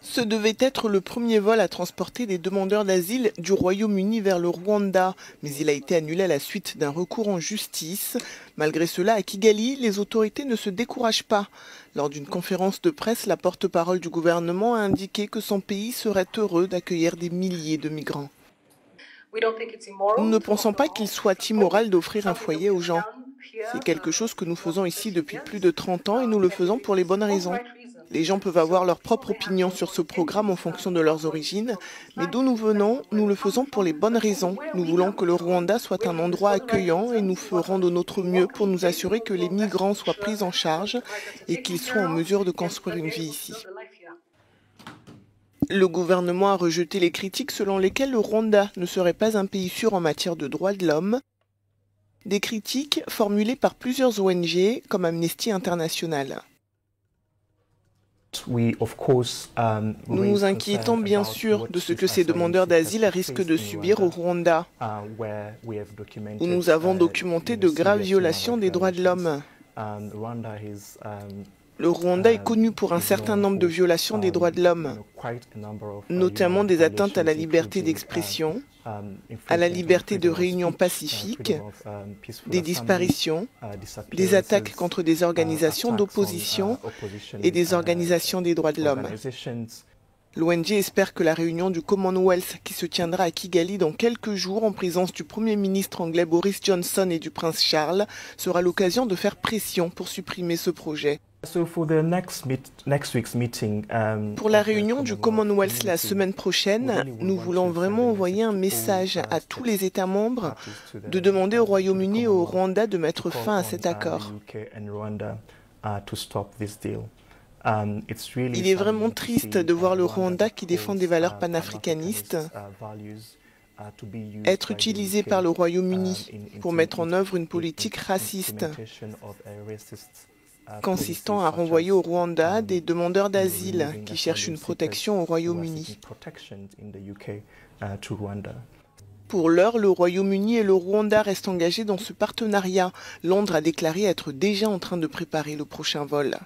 Ce devait être le premier vol à transporter des demandeurs d'asile du Royaume-Uni vers le Rwanda, mais il a été annulé à la suite d'un recours en justice. Malgré cela, à Kigali, les autorités ne se découragent pas. Lors d'une conférence de presse, la porte-parole du gouvernement a indiqué que son pays serait heureux d'accueillir des milliers de migrants. Nous ne pensons pas qu'il soit immoral d'offrir un foyer aux gens. C'est quelque chose que nous faisons ici depuis plus de 30 ans et nous le faisons pour les bonnes raisons. Les gens peuvent avoir leur propre opinion sur ce programme en fonction de leurs origines, mais d'où nous venons, nous le faisons pour les bonnes raisons. Nous voulons que le Rwanda soit un endroit accueillant et nous ferons de notre mieux pour nous assurer que les migrants soient pris en charge et qu'ils soient en mesure de construire une vie ici. Le gouvernement a rejeté les critiques selon lesquelles le Rwanda ne serait pas un pays sûr en matière de droits de l'homme. Des critiques formulées par plusieurs ONG comme Amnesty International. Nous nous inquiétons bien sûr de ce que ces demandeurs d'asile risquent de subir au Rwanda, où nous avons documenté de graves violations des droits de l'homme. Le Rwanda est connu pour un certain nombre de violations des droits de l'homme, notamment des atteintes à la liberté d'expression, à la liberté de réunion pacifique, des disparitions, des attaques contre des organisations d'opposition et des organisations des droits de l'homme. L'ONG espère que la réunion du Commonwealth qui se tiendra à Kigali dans quelques jours en présence du Premier ministre anglais Boris Johnson et du prince Charles sera l'occasion de faire pression pour supprimer ce projet. Pour la réunion du Commonwealth la semaine prochaine, nous voulons vraiment envoyer un message à tous les États membres de demander au Royaume-Uni et au Rwanda de mettre fin à cet accord. Il est vraiment triste de voir le Rwanda qui défend des valeurs panafricanistes être utilisé par le Royaume-Uni pour mettre en œuvre une politique raciste consistant à renvoyer au Rwanda des demandeurs d'asile qui cherchent une protection au Royaume-Uni. Pour l'heure, le Royaume-Uni et le Rwanda restent engagés dans ce partenariat. Londres a déclaré être déjà en train de préparer le prochain vol.